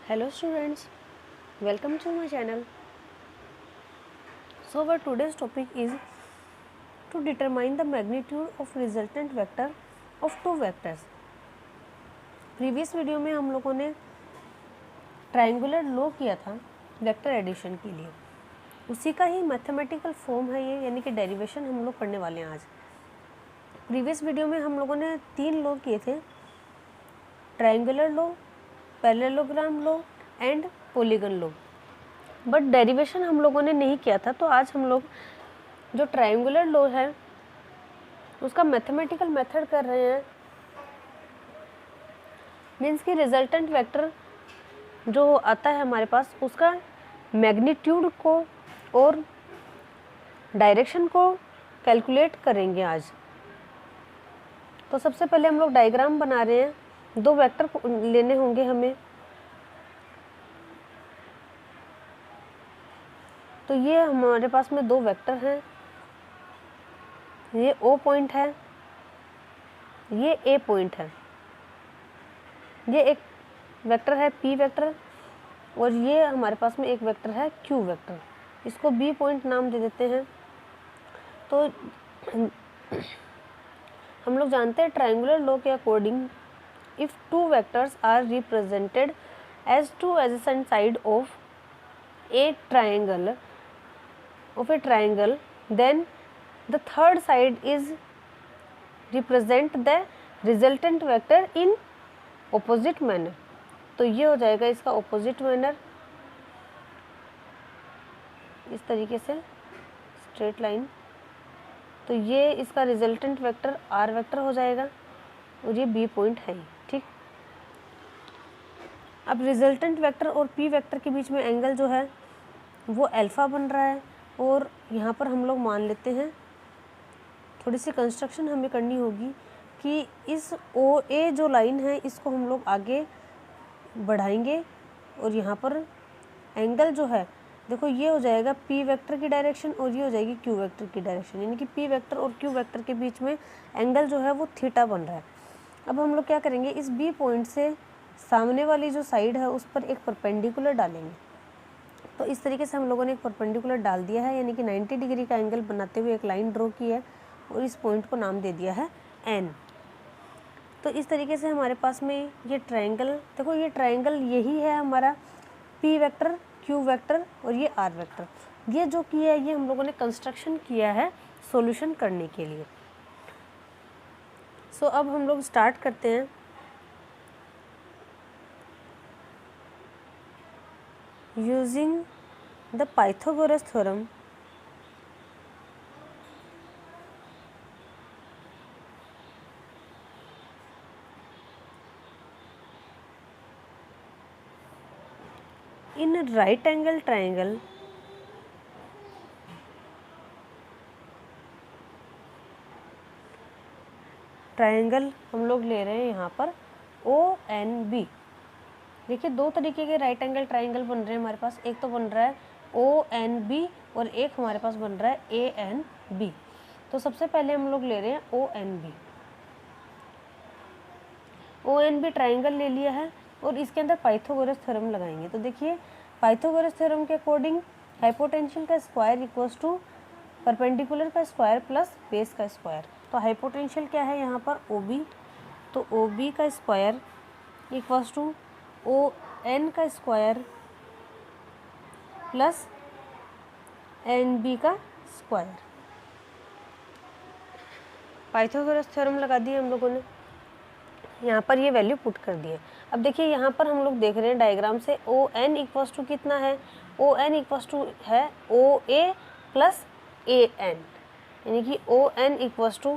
Hello students, welcome to my channel. So our today's topic is to determine the magnitude of resultant vector of two vectors. Previous video में हम लोगों ने triangular लो किया था vector addition के लिए, उसी का ही मैथमेटिकल फॉर्म है ये, यानी कि डेरिवेशन हम लोग पढ़ने वाले हैं आज। प्रीवियस वीडियो में हम लोगों ने 3 लो किए थे, triangular low, parallelogram low and polygon low, but derivation हम लोगों ने नहीं किया था। तो आज हम लोग जो ट्रायंगुलर लो है उसका मैथमेटिकल मेथड कर रहे हैं। मीन्स कि रिजल्टेंट वेक्टर जो आता है हमारे पास उसका मैग्नीट्यूड को और डायरेक्शन को कैलकुलेट करेंगे आज। तो सबसे पहले हम लोग डायग्राम बना रहे हैं। 2 वेक्टर लेने होंगे हमें। तो ये हमारे पास में 2 वेक्टर हैं, ये O पॉइंट है, ये A पॉइंट है। ये एक वेक्टर है P वेक्टर और ये हमारे पास में एक वेक्टर है Q वेक्टर। इसको B पॉइंट नाम दे देते हैं। तो हम लोग जानते हैं ट्रायंगुलर लॉ के according if two vectors are represented as two adjacent side of a triangle then the third side is represent the resultant vector in opposite manner। तो ये हो जाएगा इसका opposite manner, इस तरीके से स्ट्रेट लाइन। तो ये इसका रिजल्टेंट वेक्टर R वेक्टर हो जाएगा और ये B पॉइंट है, ठीक। अब रिजल्टेंट वेक्टर और P वेक्टर के बीच में एंगल जो है वो अल्फ़ा बन रहा है और यहाँ पर हम लोग मान लेते हैं, थोड़ी सी कंस्ट्रक्शन हमें करनी होगी कि इस OA जो लाइन है इसको हम लोग आगे बढ़ाएंगे और यहाँ पर एंगल जो है देखो ये हो जाएगा P वेक्टर की डायरेक्शन और ये हो जाएगी Q वेक्टर की डायरेक्शन, यानी कि P वेक्टर और Q वेक्टर के बीच में एंगल जो है वो थीटा बन रहा है। अब हम लोग क्या करेंगे, इस B पॉइंट से सामने वाली जो साइड है उस पर एक परपेंडिकुलर डालेंगे। तो इस तरीके से हम लोगों ने एक परपेंडिकुलर डाल दिया है, यानी कि 90 डिग्री का एंगल बनाते हुए एक लाइन ड्रॉ की है और इस पॉइंट को नाम दे दिया है N। तो इस तरीके से हमारे पास में ये ट्रायंगल, देखो ये ट्रायंगल यही है हमारा P वेक्टर, Q वेक्टर और ये R वेक्टर। ये जो किया है ये हम लोगों ने कंस्ट्रक्शन किया है सॉल्यूशन करने के लिए। सो अब हम लोग स्टार्ट करते हैं। Using the Pythagoras theorem in right angle triangle triangle हम लोग ले रहे हैं यहाँ पर ONB। देखिए 2 तरीके के राइट एंगल ट्रायंगल बन रहे हैं हमारे पास, एक तो बन रहा है ONB और एक हमारे पास बन रहा है ANB। तो सबसे पहले हम लोग ले रहे हैं ONB। ONB ट्रायंगल ले लिया है और इसके अंदर पाइथागोरस थ्योरम लगाएंगे। तो देखिए पाइथागोरस थ्योरम के अकॉर्डिंग हाइपोटेंशियल का स्क्वायर इक्वल्स टू परपेंडिकुलर का स्क्वायर प्लस बेस का स्क्वायर। तो हाइपोटेंशियल क्या है यहाँ पर OB, तो OB का स्क्वायर इक्वल्स टू ON का स्क्वायर प्लस NB का स्क्वायर। पाइथागोरस थ्योरम लगा दिए हम लोगों ने, यहाँ पर ये वैल्यू पुट कर दिए। अब देखिए यहाँ पर हम लोग देख रहे हैं डायग्राम से ON इक्वल्स टू कितना है, ON इक्वल्स टू है OA प्लस AN, यानी कि ON equals to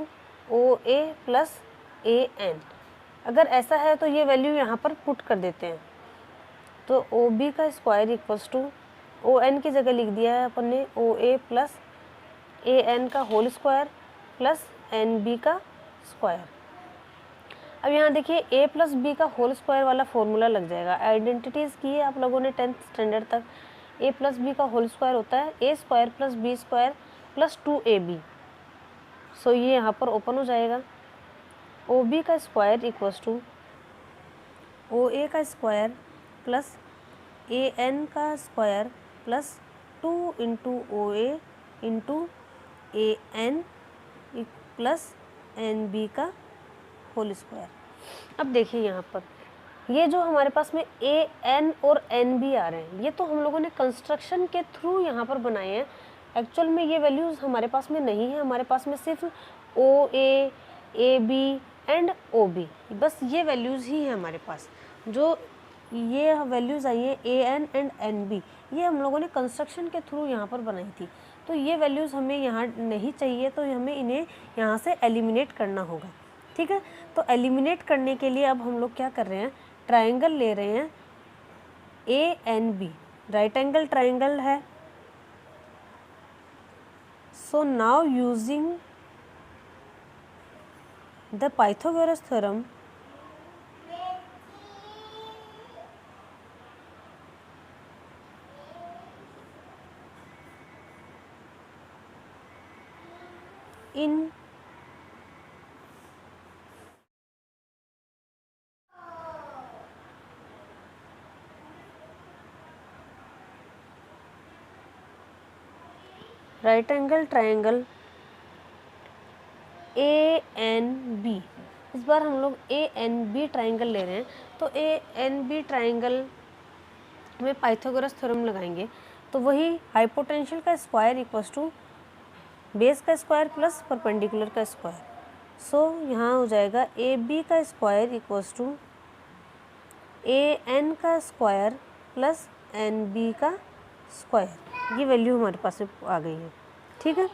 OA plus AN। अगर ऐसा है तो ये वैल्यू यहाँ पर पुट कर देते हैं। तो OB का स्क्वायर इक्वल्स टू ON की जगह लिख दिया है अपन ने OA प्लस AN का होल स्क्वायर प्लस NB का स्क्वायर। अब यहाँ देखिए A प्लस B का होल स्क्वायर वाला फॉर्मूला लग जाएगा। आइडेंटिटीज़ की है आप लोगों ने 10th स्टैंडर्ड तक। A प्लस बी का होल स्क्वायर होता है A square plus B square plus 2AB। सो ये यहाँ पर ओपन हो जाएगा। OB का स्क्वायर इक्वल्स टू OA का स्क्वायर प्लस ए एन का square plus 2 into O A into A N plus N B का होल स्क्वायर। अब देखिए यहाँ पर ये जो हमारे पास में ए एन और एन बी आ रहे हैं, ये तो हम लोगों ने कंस्ट्रक्शन के थ्रू यहाँ पर बनाए हैं। एक्चुअल में ये वैल्यूज़ हमारे पास में नहीं है, हमारे पास में सिर्फ O A B and O B, बस ये वैल्यूज़ ही हैं हमारे पास। जो ये वैल्यूज़ आई हैं A N and N B, ये हम लोगों ने कंस्ट्रक्शन के थ्रू यहाँ पर बनाई थी। तो ये वैल्यूज़ हमें यहाँ नहीं चाहिए, तो हमें इन्हें यहाँ से एलिमिनेट करना होगा। ठीक है, तो एलिमिनेट करने के लिए अब हम लोग क्या कर रहे हैं, ट्राइंगल ले रहे हैं A N B, right angle triangle है। So now using the Pythagoras theorem, in right angle triangle A N B, इस बार हम लोग ए एन बी ट्राइंगल ले रहे हैं। तो ए एन बी ट्राइंगल में पाइथागोरस थ्योरम लगाएंगे, तो वही हाइपोटेंशियल का स्क्वायर इक्वल्स टू बेस का स्क्वायर प्लस परपेंडिकुलर का स्क्वायर। सो यहाँ हो जाएगा ए बी का square equals to A N का स्क्वायर प्लस एन बी का स्क्वायर। ये वैल्यू हमारे पास आ गई है। ठीक है,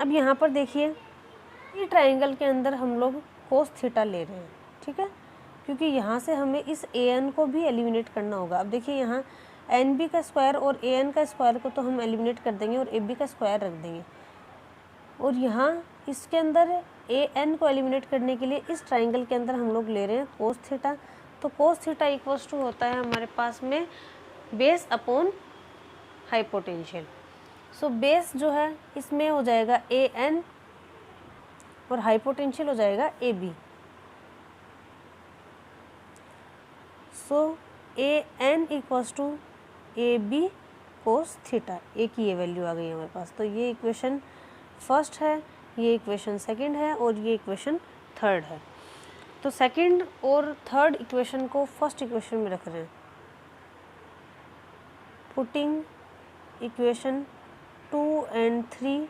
अब यहाँ पर देखिए ये ट्राइंगल के अंदर हम लोग कोस थीटा ले रहे हैं। ठीक है, क्योंकि यहाँ से हमें इस ए एन को भी एलिमिनेट करना होगा। अब देखिए यहाँ एन बी का स्क्वायर और ए एन का स्क्वायर को तो हम एलिमिनेट कर देंगे और ए बी का स्क्वायर रख देंगे, और यहाँ इसके अंदर ए एन को एलिमिनेट करने के लिए इस ट्राइंगल के अंदर हम लोग ले रहे हैं कोस थीटा। तो कोस थीटा इक्वल्स टू होता है हमारे पास में बेस अपॉन हाइपोटेंशियल। सो बेस जो है इसमें हो जाएगा ए एन और हाइपोटेंशियल हो जाएगा A B. So A N equals to A B cos theta, A की ये वैल्यू आ गई है हमारे पास। तो ये इक्वेशन फर्स्ट है, ये इक्वेशन सेकंड है और ये इक्वेशन थर्ड है। तो सेकंड और थर्ड इक्वेशन को फर्स्ट इक्वेशन में रख रहे हैं। Putting equation 2 and 3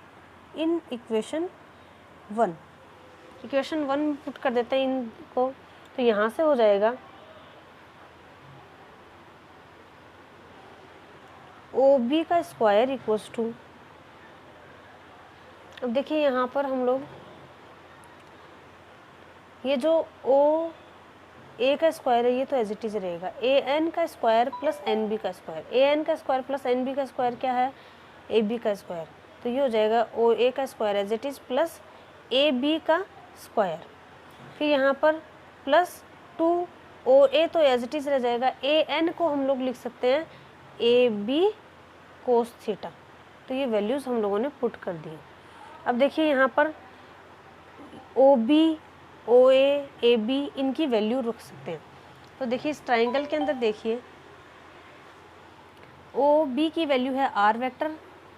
in equation 1, equation 1 में पुट कर देते हैं इनको। तो यहाँ से हो जाएगा ओ बी का स्क्वायर इक्वल्स टू, अब देखिए यहाँ पर हम लोग ये जो ओ ए का स्क्वायर है ये तो एज इट इज रहेगा, ए एन का स्क्वायर प्लस एन बी का स्क्वायर। ए एन का स्क्वायर प्लस एन बी का स्क्वायर क्या है, ए बी का स्क्वायर। तो ये हो जाएगा ओ ए का square as it is plus A B का स्क्वायर। फिर यहाँ पर प्लस 2 ओ ए तो एज इट इज रह जाएगा, ए एन को हम लोग लिख सकते हैं ए बी कोस थीटा। तो ये वैल्यूज़ हम लोगों ने पुट कर दी। अब देखिए यहाँ पर O B, O A B इनकी वैल्यू रख सकते हैं। तो देखिए इस ट्राइंगल के अंदर देखिए ओ बी की वैल्यू है आर वेक्टर,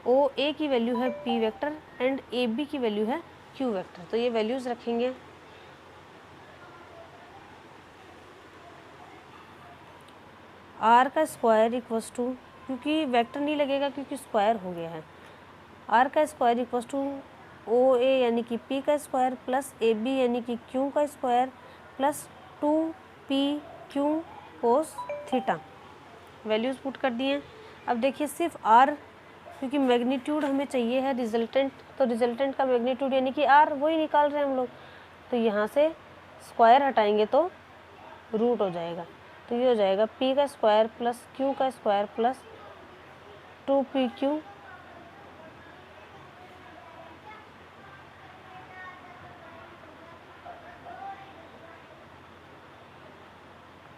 ओ ए की वैल्यू है P vector and A B की वैल्यू है क्यू वेक्टर। तो ये वैल्यूज़ रखेंगे। आर का स्क्वायर इक्वल्स टू, क्योंकि वेक्टर नहीं लगेगा क्योंकि स्क्वायर हो गया है, आर का square equals to O A यानी कि पी का स्क्वायर प्लस ए बी यानी कि क्यू का square plus 2 P Q cos theta. Values put कर दिए। अब देखिए सिर्फ आर, क्योंकि मैग्नीट्यूड हमें चाहिए है रिजल्टेंट, तो रिजल्टेंट का मैग्नीट्यूड यानी कि आर वही निकाल रहे हैं हम लोग। तो यहाँ से स्क्वायर हटाएंगे तो रूट हो जाएगा। तो ये हो जाएगा पी का स्क्वायर प्लस क्यू का square plus 2 P Q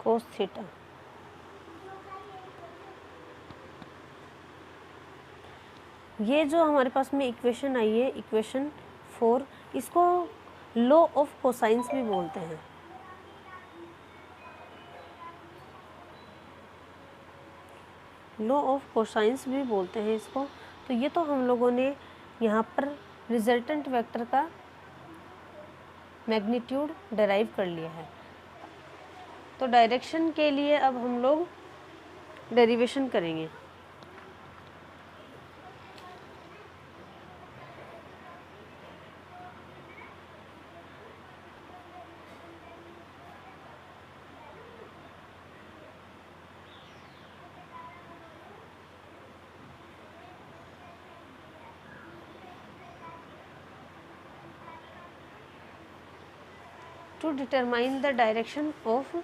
cos theta. ये जो हमारे पास में इक्वेशन आई है इक्वेशन 4, इसको लॉ ऑफ कोसाइंस भी बोलते हैं। लॉ ऑफ कोसाइंस भी बोलते हैं इसको। तो ये तो हम लोगों ने यहाँ पर रिजल्टेंट वेक्टर का मैग्नीट्यूड डेराइव कर लिया है। तो डायरेक्शन के लिए अब हम लोग डेरिवेशन करेंगे। To determine the direction of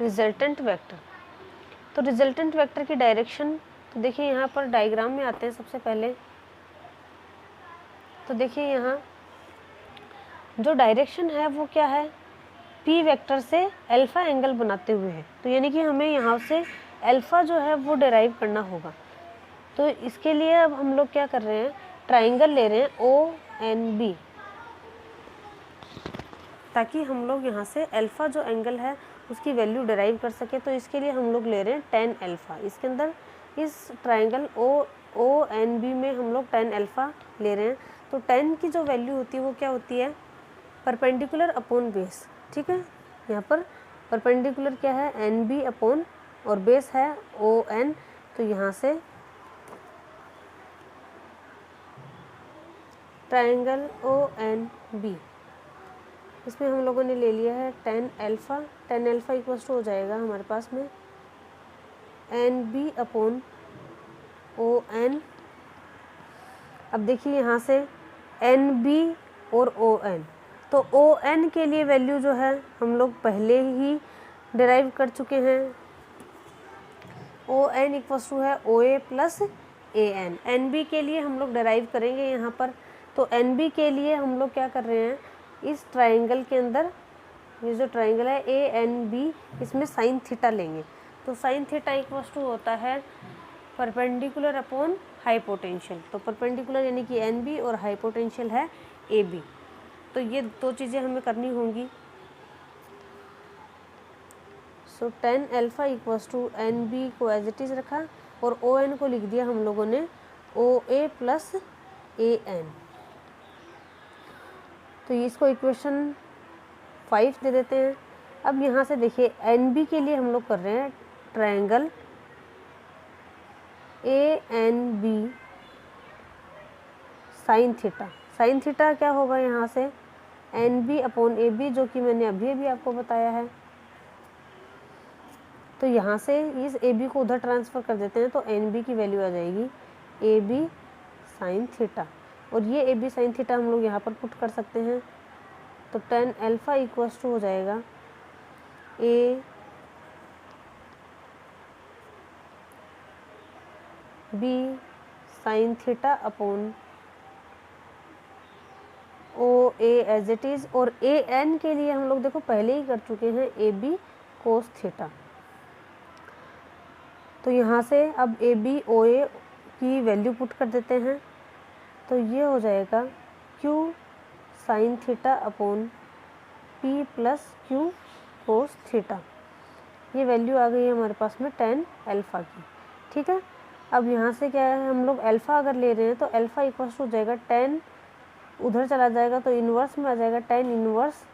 resultant vector. तो रिजल्टेंट वेक्टर की डायरेक्शन, तो देखिए यहाँ पर डायग्राम में आते हैं सबसे पहले। तो देखिए यहाँ जो डायरेक्शन है वो क्या है, पी वेक्टर से अल्फा एंगल बनाते हुए है। तो यानी कि हमें यहाँ से अल्फा जो है वो डेराइव करना होगा। तो इसके लिए अब हम लोग क्या कर रहे हैं, ट्राइंगल ले रहे हैं ओ एन बी, ताकि हम लोग यहाँ से अल्फा जो एंगल है उसकी वैल्यू डेराइव कर सके। तो इसके लिए हम लोग ले रहे हैं टेन अल्फा। इसके अंदर इस ट्राइंगल ओ एन बी में हम लोग टेन अल्फा ले रहे हैं। तो टेन की जो वैल्यू होती है वो क्या होती है, परपेंडिकुलर अपॉन बेस। ठीक है, यहाँ पर परपेंडिकुलर क्या है, एन बी अपॉन, और बेस है ओ एन। तो यहाँ से ट्राइंगल ओ एन बी, इसमें हम लोगों ने ले लिया है tan alpha. Tan alpha equals to हो जाएगा हमारे पास में N B upon O N. अब देखिए यहाँ से एन बी और ओ एन, तो ओ एन के लिए वैल्यू जो है हम लोग पहले ही डिराइव कर चुके हैं। ओ एन इक्वल्स टू है ओ ए plus A N. N B के लिए हम लोग डिराइव करेंगे यहाँ पर। तो एन बी के लिए हम लोग क्या कर रहे हैं, इस ट्राइंगल के अंदर ये जो ट्राइंगल है ए एन बी, इसमें साइन थीटा लेंगे। तो साइन थीटा इक्वल्स टू होता है परपेंडिकुलर अपॉन हाइपोटेंशियल। तो परपेंडिकुलर यानी कि एन बी और हाइपोटेंशियल है ए बी। तो ये दो चीज़ें हमें करनी होंगी। So tan alpha equals to N B को एज इट इज़ रखा, और ओ एन को लिख दिया हम लोगों ने ओ ए प्लस ए एन। तो इसको इक्वेशन 5 दे देते हैं। अब यहाँ से देखिए एन बी के लिए हम लोग कर रहे हैं triangle A N B sine theta. Sine theta क्या होगा यहाँ से, N B upon A B, जो कि मैंने अभी आपको बताया है। तो यहाँ से इस ए बी को उधर ट्रांसफ़र कर देते हैं, तो एन बी की वैल्यू आ जाएगी ए बी साइन थीटा। और ये ए बी साइन थीटा हम लोग यहाँ पर पुट कर सकते हैं। तो टेन अल्फा इक्वल्स टू हो जाएगा A B sine theta upon O A as it is. और ए एन के लिए हम लोग देखो पहले ही कर चुके हैं ए बी कोस थीटा। तो यहाँ से अब ए बी ओ ए की वैल्यू पुट कर देते हैं। तो ये हो जाएगा Q sine theta upon P plus Q cos theta. ये वैल्यू आ गई है हमारे पास में टेन अल्फा की। ठीक है, अब यहाँ से क्या है, हम लोग अल्फ़ा अगर ले रहे हैं तो अल्फ़ा इक्वल्स टू हो जाएगा टेन, उधर चला जाएगा तो इन्वर्स में आ जाएगा tan inverse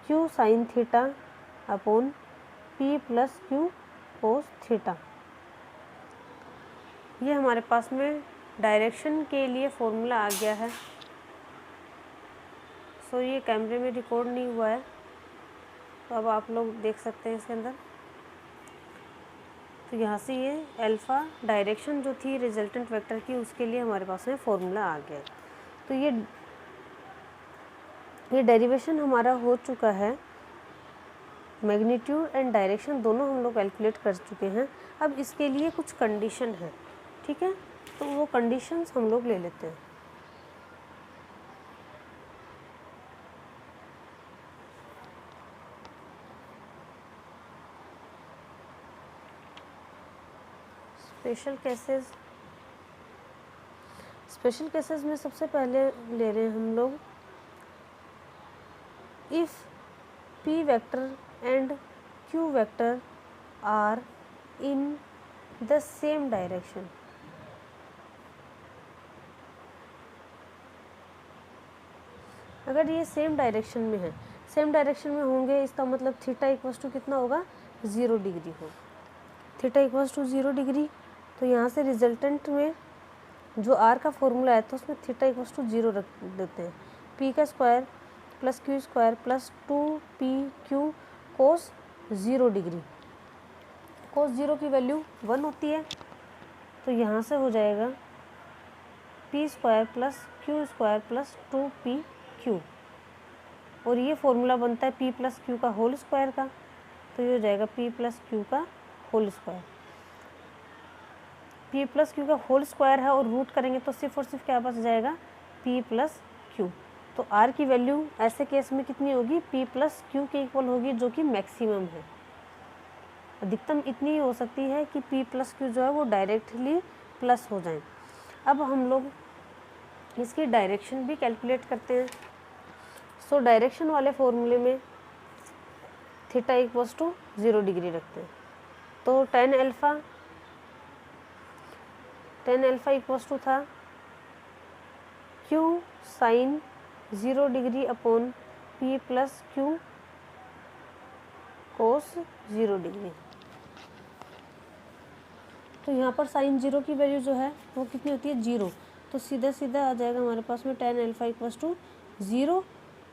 Q sine theta upon P plus Q cos theta. ये हमारे पास में डायरेक्शन के लिए फॉर्मूला आ गया है। सो ये कैमरे में रिकॉर्ड नहीं हुआ है, तो अब आप लोग देख सकते हैं इसके अंदर। तो यहाँ से ये अल्फ़ा डायरेक्शन जो थी रिजल्टेंट वेक्टर की, उसके लिए हमारे पास में फॉर्मूला आ गया। तो ये डेरिवेशन हमारा हो चुका है। मैग्नीट्यूड एंड डायरेक्शन दोनों हम लोग कैलकुलेट कर चुके हैं। अब इसके लिए कुछ कंडीशन है, ठीक है, तो वो कंडीशंस हम लोग ले लेते हैं। स्पेशल केसेस में सबसे पहले ले रहे हैं हम लोग if P vector and Q vector are in the same direction. अगर ये सेम डायरेक्शन में है, सेम डायरेक्शन में होंगे, इसका मतलब थीटा इक्वल्स टू कितना होगा, 0 डिग्री होगा। थीटा इक्वल्स टू 0 डिग्री, तो यहाँ से रिजल्टेंट में जो आर का फॉर्मूला है तो उसमें थीटा इक्वल्स टू 0 रख देते हैं। पी का square plus Q square plus 2pq कोस 0 डिग्री। कोस 0 की वैल्यू 1 होती है, तो यहाँ से हो जाएगा P square plus Q square plus 2pq, और ये फॉर्मूला बनता है p प्लस क्यू का होल स्क्वायर का, तो ये हो जाएगा p प्लस क्यू का whole square. p plus Q का होल स्क्वायर है और रूट करेंगे तो सिर्फ और सिर्फ क्या बच जाएगा, p प्लस क्यू। तो r की वैल्यू ऐसे केस में कितनी होगी, p प्लस क्यू के इक्वल होगी, जो कि मैक्सिमम है। अधिकतम इतनी ही हो सकती है कि p प्लस क्यू जो है वो डायरेक्टली प्लस हो जाए। अब हम लोग इसकी डायरेक्शन भी कैलकुलेट करते हैं। सो डायरेक्शन वाले फॉर्मूले में थीटा इक्वल्स टू 0 डिग्री रखते हैं, तो tan अल्फ़ा इक्वल्स टू था q sine 0 degree upon p plus Q cos 0 degree. तो यहाँ पर साइन 0 की वैल्यू जो है वो कितनी होती है, 0, तो सीधा सीधा आ जाएगा हमारे पास में tan अल्फ़ा इक्वल्स टू 0।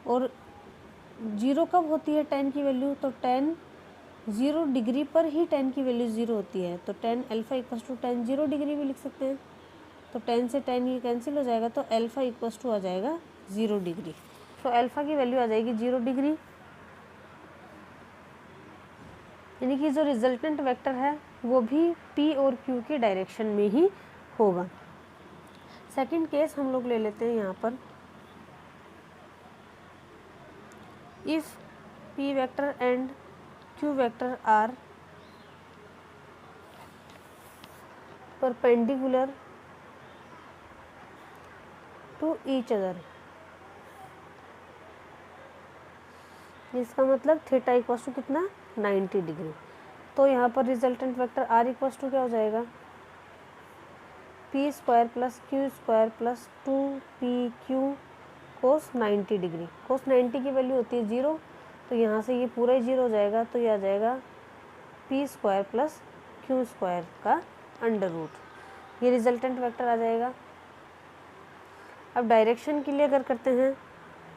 और 0 कब होती है tan की वैल्यू, तो tan 0 डिग्री पर ही tan की वैल्यू 0 होती है, तो tan alpha equals to tan 0 degree भी लिख सकते हैं। तो tan से tan ये कैंसिल हो जाएगा, तो अल्फ़ा इक्वल्स टू आ जाएगा 0 डिग्री। तो अल्फ़ा की वैल्यू आ जाएगी 0 डिग्री, यानी कि जो रिजल्टेंट वेक्टर है वो भी p और q की डायरेक्शन में ही होगा। सेकंड केस हम लोग ले लेते हैं यहाँ पर, if p vector and q vector are perpendicular to each other, इसका मतलब थीटा इक्वल्स टू कितना, 90 डिग्री। तो यहाँ पर resultant vector R equals to क्या हो जाएगा, P square plus Q square plus 2pq cos 90 degree. Cos 90 की वैल्यू होती है 0, तो यहाँ से ये पूरा ही 0 हो जाएगा, तो ये आ जाएगा P square plus Q square का अंडर रूट, ये रिजल्टेंट वेक्टर आ जाएगा। अब डायरेक्शन के लिए अगर करते हैं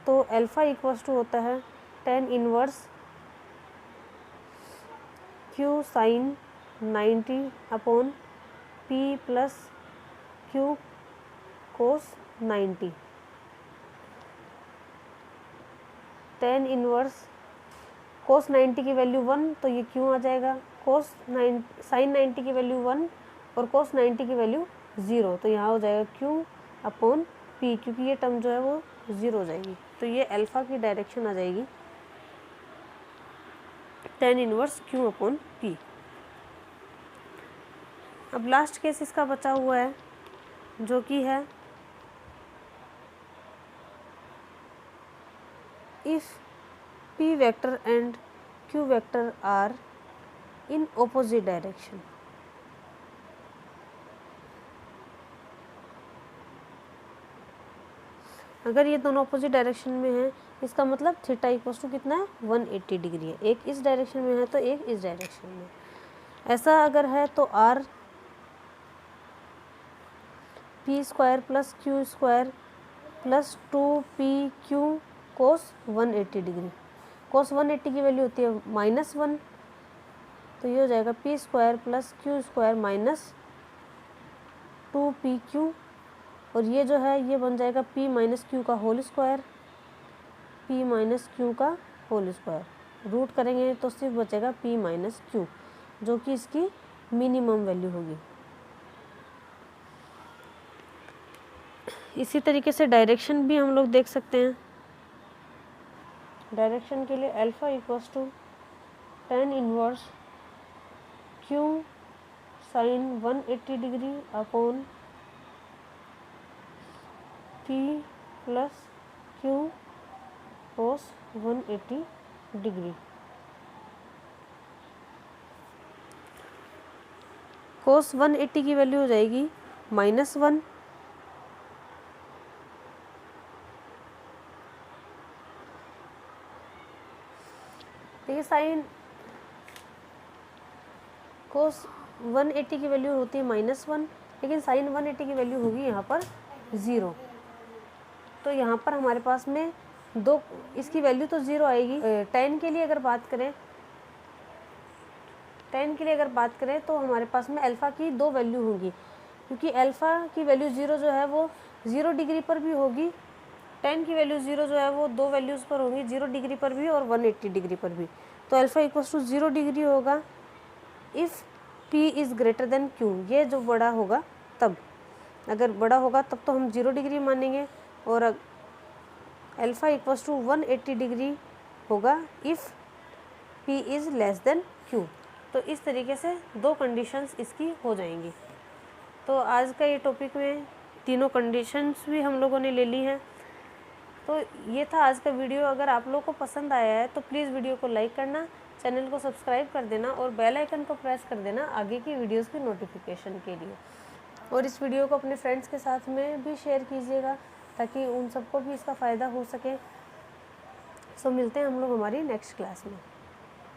तो अल्फ़ा इक्वल्स टू होता है tan inverse q sine 90 upon p plus q cos 90। tan inverse cos 90 की वैल्यू 1, तो ये क्यों आ जाएगा, साइन 90 की वैल्यू 1 और कोस 90 की वैल्यू 0, तो यहाँ हो जाएगा q अपॉन p, क्योंकि ये टर्म जो है वो 0 हो जाएगी। तो ये अल्फ़ा की डायरेक्शन आ जाएगी tan inverse q upon p। अब लास्ट केस इसका बचा हुआ है, जो कि है if p vector and q vector are in opposite direction. अगर ये दोनों ऑपोजिट डायरेक्शन में है, इसका मतलब थीटा इक्वल्स टू कितना है, 180 डिग्री है। एक इस डायरेक्शन में है तो एक इस डायरेक्शन में। ऐसा अगर है तो R P square plus Q square plus 2pq कोस 180 डिग्री। कोस 180 की वैल्यू होती है -1, तो ये हो जाएगा P square plus Q square minus 2pq, और ये जो है ये बन जाएगा p माइनस क्यू का whole square, p minus Q का होल स्क्वायर। रूट करेंगे तो सिर्फ बचेगा p माइनस क्यू, जो कि इसकी मिनिमम वैल्यू होगी। इसी तरीके से डायरेक्शन भी हम लोग देख सकते हैं। डायरेक्शन के लिए alpha equals to tan inverse q sine 180 degree upon p plus q cos 180 degree. cos 180 की वैल्यू हो जाएगी -1, देखिए साइन cos 180 की वैल्यू होती है -1, लेकिन साइन 180 की वैल्यू होगी यहाँ पर 0। तो यहाँ पर हमारे पास में दो, इसकी वैल्यू तो 0 आएगी। tan के लिए अगर बात करें तो हमारे पास में अल्फ़ा की दो वैल्यू होंगी, क्योंकि अल्फ़ा की वैल्यू 0 जो है वो 0 डिग्री पर भी होगी, tan की वैल्यू 0 जो है वो दो वैल्यूज़ पर होंगी, 0 डिग्री पर भी और 180 डिग्री पर भी। तो अल्फ़ा इक्वल्स टू 0 डिग्री होगा if p is greater than q, ये जो बड़ा होगा तब, अगर बड़ा होगा तब तो हम 0 डिग्री मानेंगे, और अल्फ़ा इक्वल्स टू 180 डिग्री होगा if p is less than q। तो इस तरीके से दो कंडीशंस इसकी हो जाएंगी। तो आज का ये टॉपिक में तीनों कंडीशंस भी हम लोगों ने ले ली हैं। तो ये था आज का वीडियो। अगर आप लोग को पसंद आया है तो प्लीज़ वीडियो को लाइक करना, चैनल को सब्सक्राइब कर देना और बेल आइकन को प्रेस कर देना आगे की वीडियोस की नोटिफिकेशन के लिए। और इस वीडियो को अपने फ्रेंड्स के साथ में भी शेयर कीजिएगा ताकि उन सबको भी इसका फ़ायदा हो सके। सो मिलते हैं हम लोग हमारी नेक्स्ट क्लास में।